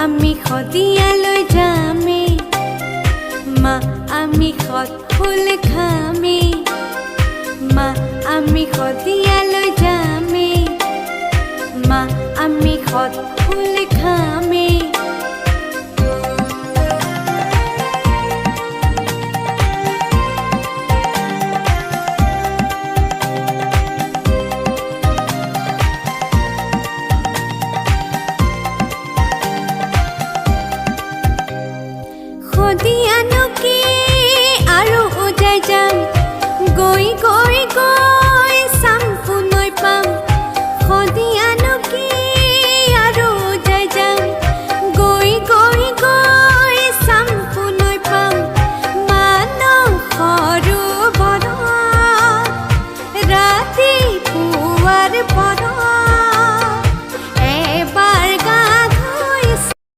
আমি শদিয়ালৈ যামে, মা আমি সৎ ফুল খামে, মা আমি শদিয়ালৈ যামে, মা আমি সৎ ফুল খামে। শদিয়া